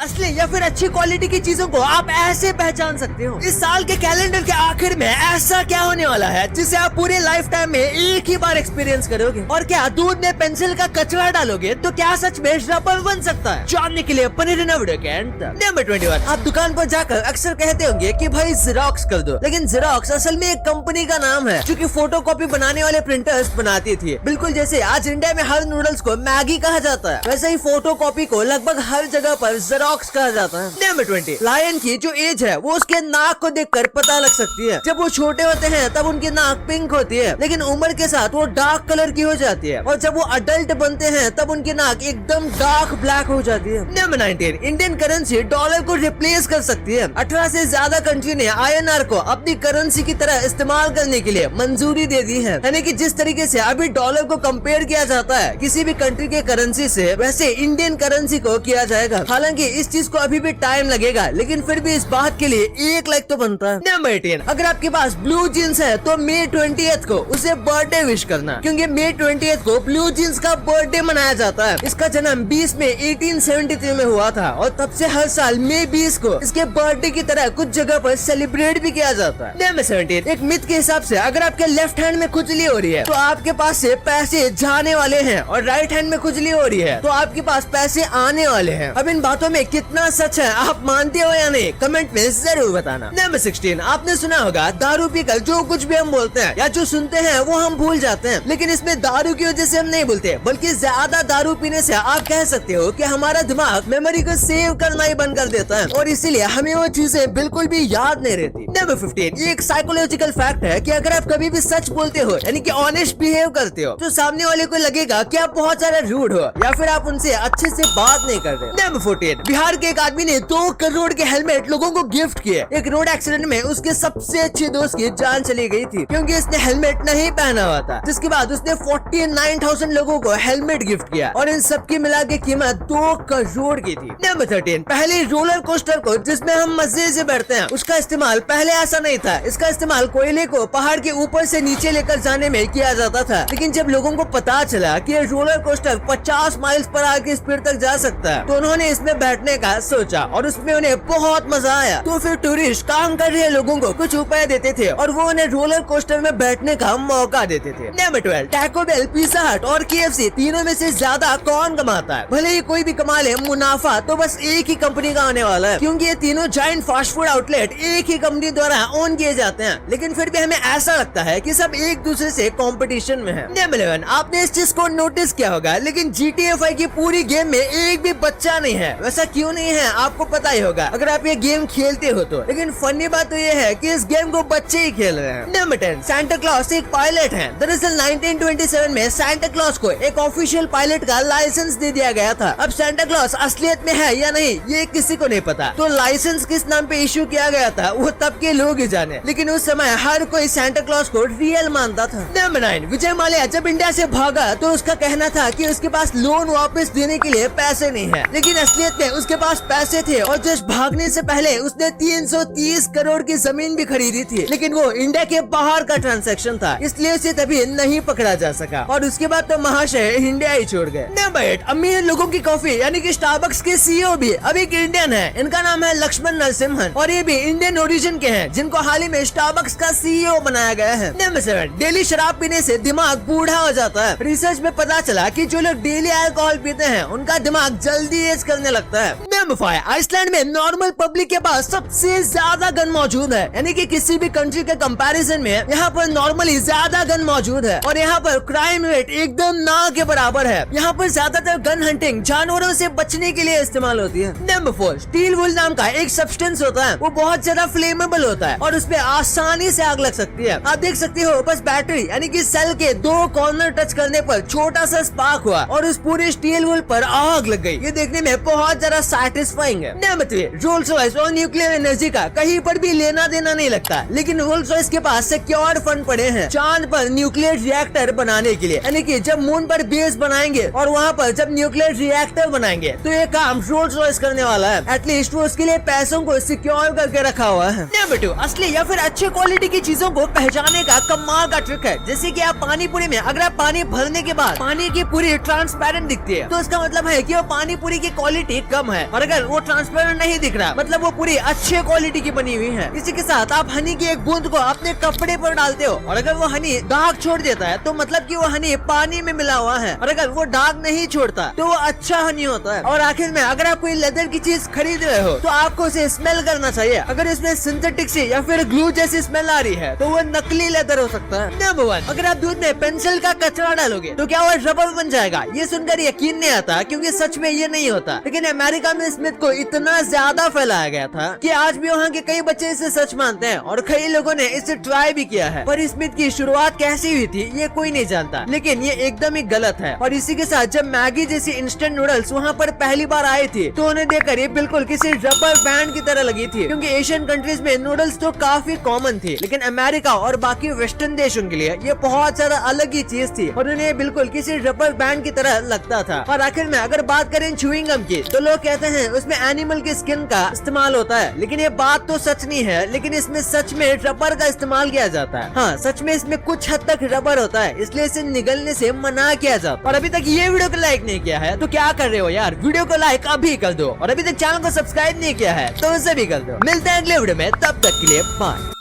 असली या फिर अच्छी क्वालिटी की चीजों को आप ऐसे पहचान सकते हो। इस साल के कैलेंडर के आखिर में ऐसा क्या होने वाला है जिसे आप पूरे लाइफ टाइम में एक ही बार एक्सपीरियंस करोगे। और क्या दूध में पेंसिल का कचरा डालोगे तो क्या सच में रबर बन सकता है? जानने के लिए बने रहना वीडियो के एंड तक। नंबर 21, आप दुकान पर जाकर अक्सर कहते होंगे कि भाई जेरोक्स कर दो, लेकिन जेरोक्स असल में एक कंपनी का नाम है जो कि फोटोकॉपी बनाने वाले प्रिंटर्स बनाती थी। बिल्कुल जैसे आज इंडिया में हर नूडल्स को मैगी कहा जाता है, वैसे ही फोटोकॉपी को लगभग हर जगह पर जेरोक्स कहा जाता है। नंबर 20, लायन की जो एज है वो उसके नाक को देखकर पता लग सकती है। जब वो छोटे होते हैं तब उनकी नाक पिंक होती है, लेकिन उम्र के साथ वो डार्क कलर की हो जाती है, और जब वो अडल्ट बनते हैं तब उनकी नाक एकदम डार्क ब्लैक हो जाती है। नंबर 19, इंडियन करेंसी डॉलर को रिप्लेस कर सकती है। 18 से ज्यादा कंट्री ने INR को अपनी करेंसी की तरह इस्तेमाल करने के लिए मंजूरी दे दी है। यानी कि जिस तरीके से अभी डॉलर को कंपेयर किया जाता है किसी भी कंट्री के करेंसी से, वैसे इंडियन करेंसी को किया जाएगा। हालांकि इस चीज को अभी भी टाइम लगेगा, लेकिन फिर भी इस बात के लिए 1 लाख तो बनता है। नंबर 18, अगर आपके पास ब्लू जीन्स है तो May 20th को उसे बर्थडे विश करना, क्योंकि May 20th को ब्लू जीन्स का बर्थडे मनाया जाता है। इसका जन्म 20 में 1873 में हुआ था, और तब से हर साल May 20 को इसके बर्थडे की तरह कुछ जगह पर सेलिब्रेट भी किया जाता है। नंबर 17, एक मिथ के हिसाब से अगर आपके लेफ्ट हैंड में खुजली हो रही है तो आपके पास से पैसे जाने वाले हैं, और राइट हैंड में खुजली हो रही है तो आपके पास पैसे आने वाले हैं। अब इन बातों में कितना सच है आप मानते हो या नहीं, कमेंट में जरूर बताना। नंबर 16, आपने सुना होगा दारू पीकर जो कुछ भी हम बोलते हैं या जो सुनते हैं वो हम भूल जाते हैं, लेकिन इसमें दारू की वजह से हम नहीं भूलते, बल्कि ज्यादा दारू पीने से आप कह सकते हो कि हमारा दिमाग मेमोरी को सेव करना ही बंद कर देता है, और इसीलिए हमें वो चीजें बिल्कुल भी याद नहीं रहती। नंबर 15, ये एक साइकोलॉजिकल फैक्ट है कि अगर आप कभी भी सच बोलते हो यानी कि ऑनेस्ट बिहेव करते हो तो सामने वाले को लगेगा कि आप बहुत ज्यादा रूड हो या फिर आप उनसे अच्छे से बात नहीं कर रहे। नंबर 14, बिहार के एक आदमी ने 2 करोड़ के हेलमेट लोगों को गिफ्ट किए। एक रोड एक्सीडेंट में उसके सबसे अच्छे दोस्त की जान चली गई थी क्योंकि उसने हेलमेट नहीं पहना हुआ था, जिसके बाद उसने 49,000 लोगों को हेलमेट गिफ्ट किया, और इन सबकी मिला के कीमत 2 करोड़ की थी। नंबर 13, पहले रोलर कोस्टर को जिसमें हम मजे से बैठते हैं उसका इस्तेमाल पहले ऐसा नहीं था। इसका इस्तेमाल कोयले को पहाड़ के ऊपर से नीचे लेकर जाने में किया जाता था, लेकिन जब लोगों को पता चला कि roller coaster 50 miles per hour की स्पीड तक जा सकता है तो उन्होंने इसमें बैठने का सोचा, और उसमें उन्हें बहुत मजा आया। तो फिर टूरिस्ट काम कर रहे लोगों को कुछ उपाय देते थे और वो उन्हें रोलर कोस्टर में बैठने का मौका देते थे। नंबर 12, टैको बेल, पिज़्ज़ा हट और KFC तीनों में से ज्यादा कौन कमाता है? भले ही कोई भी कमा ले मुनाफा तो बस एक ही कंपनी का आने वाला है, क्योंकि ये तीनों जायंट फास्ट फूड आउटलेट एक ही कंपनी द्वारा ओन किए जाते हैं, लेकिन फिर भी हमें ऐसा लगता है कि सब एक दूसरे से कंपटीशन में है। नंबर 11, आपने इस चीज को नोटिस किया होगा, लेकिन GTA 5 की पूरी गेम में एक भी बच्चा नहीं है। वैसा क्यों नहीं है आपको पता ही होगा अगर आप ये गेम खेलते हो तो, लेकिन फनी बात तो ये है कि इस गेम को बच्चे ही खेल रहे हैं। नंबर 10, सांता क्लॉस एक पायलट है। दरअसल 1927 में सांता क्लॉस को एक ऑफिशियल पायलट का लाइसेंस दे दिया गया था। अब सांता क्लॉस असलियत में है या नहीं ये किसी को नहीं पता, तो लाइसेंस किस नाम पे इशू किया गया था वो तब के लोग ही जाने, लेकिन उस समय हर कोई सांता क्लॉस को रियल मानता था। नंबर 9, विजय माल्या जब इंडिया से भागा तो उसका कहना था कि उसके पास लोन वापस देने के लिए पैसे नहीं है, लेकिन असलियत में उसके पास पैसे थे, और जस्ट भागने से पहले उसने 330 करोड़ की जमीन भी खरीदी थी, लेकिन वो इंडिया के बाहर का ट्रांजैक्शन था, इसलिए उसे तभी नहीं पकड़ा जा सका, और उसके बाद तो महाशय इंडिया ही छोड़ गए। नंबर 8, अमीर लोगों की कॉफी यानी कि स्टारबक्स के CEO भी अब एक इंडियन है। इनका नाम है लक्ष्मण नरसिम्हन, और ये भी इंडियन ओरिजिन के हैं, जिनको हाल ही में स्टारबक्स का CEO बनाया गया है। नंबर 7, डेली शराब पीने से दिमाग बूढ़ा हो जाता है। रिसर्च में पता चला कि जो लोग डेली अल्कोहल पीते हैं उनका दिमाग जल्दी एज करने लगता है। नंबर 5, आइसलैंड में नॉर्मल पब्लिक के पास सबसे ज्यादा गन मौजूद है, यानी कि किसी भी कंट्री के कंपैरिजन में यहाँ पर नॉर्मली ज्यादा गन मौजूद है, और यहाँ पर क्राइम रेट एकदम ना के बराबर है। यहाँ पर ज्यादातर गन हंटिंग जानवरों से बचने के लिए इस्तेमाल होती है। नंबर 4, स्टील वुल नाम का एक सब्सटेंस होता है, वो बहुत ज्यादा फ्लेमेबल होता है और उसपे आसानी से आग लग सकती है। आप देख सकते हो बस बैटरी यानी कि सेल के 2 कॉर्नर टच करने पर छोटा सा स्पार्क हुआ और उस पूरे स्टील वुल पर आग लग गई। ये देखने में बहुत ज्यादा सैटिस्फाइंग है। नंबर 3, रोल्स रॉयस और न्यूक्लियर एनर्जी का कहीं पर भी लेना देना नहीं लगता, लेकिन रोल्स रॉयस के पास सिक्योर फंड पड़े हैं चांद पर न्यूक्लियर रिएक्टर बनाने के लिए, यानी कि जब मून पर बेस बनाएंगे और वहाँ पर जब न्यूक्लियर रिएक्टर बनाएंगे तो ये काम रोल्स रॉयस करने वाला है। एटलीस्ट वो उसके लिए पैसों को सिक्योर करके रखा हुआ है। नंबर 2, असली या फिर अच्छी क्वालिटी की चीजों को पहचानने का कमाल का ट्रिक है। जैसे कि आप पानी पूरी में अगर आप पानी भरने के बाद पानी की पूरी ट्रांसपेरेंट दिखती है तो इसका मतलब है कि वो पानी पूरी की क्वालिटी कम है, और अगर वो ट्रांसपेरेंट नहीं दिख रहा मतलब वो पूरी अच्छे क्वालिटी की बनी हुई है। इसी के साथ आप हनी की एक बूंद को अपने कपड़े पर डालते हो और अगर वो हनी दाग छोड़ देता है तो मतलब कि वो हनी पानी में मिला हुआ है, और अगर वो दाग नहीं छोड़ता तो वो अच्छा हनी होता है। और आखिर में अगर आप कोई लेदर की चीज खरीद रहे हो तो आपको उसे स्मेल करना चाहिए। अगर इसमें सिंथेटिक सी या फिर ग्लू जैसी स्मेल आ रही है तो वो नकली लेदर हो सकता है। नंबर 1, अगर आप दूध में पेंसिल का कचरा डालोगे तो क्या वो रबर बन जाएगा? ये सुनकर यकीन नहीं आता क्योंकि सच में ये नहीं होता, लेकिन अमेरिका में स्मिथ को इतना ज्यादा फैलाया गया था कि आज भी वहाँ के कई बच्चे इसे सच मानते हैं और कई लोगों ने इसे ट्राई भी किया है। पर स्मिथ की शुरुआत कैसी हुई थी ये कोई नहीं जानता, लेकिन ये एकदम ही गलत है। और इसी के साथ जब मैगी जैसी इंस्टेंट नूडल्स वहाँ पर पहली बार आई थी तो उन्हें देखकर ये बिल्कुल किसी रबर बैंड की तरह लगी थी, क्योंकि एशियन कंट्रीज में नूडल्स तो काफी कॉमन थी, लेकिन अमेरिका और बाकी वेस्टर्न देशों के लिए ये बहुत ज्यादा अलग ही चीज थी और उन्हें बिल्कुल किसी रबर बैंड की तरह लगता था। और आखिर में अगर बात करें च्युइंग गम की तो लोग कहते हैं उसमें एनिमल की स्किन का इस्तेमाल होता है, लेकिन ये बात तो सच नहीं है। लेकिन इसमें सच में रबर का इस्तेमाल किया जाता है। हाँ, सच में इसमें कुछ हद तक रबर होता है, इसलिए इसे निगलने से मना किया जाता है। और अभी तक ये वीडियो को लाइक नहीं किया है तो क्या कर रहे हो यार, वीडियो को लाइक अभी कर दो, और अभी तक चैनल को सब्सक्राइब नहीं किया है तो उसे भी कर दो। मिलते हैं अगले वीडियो में, तब तक के लिए बाय।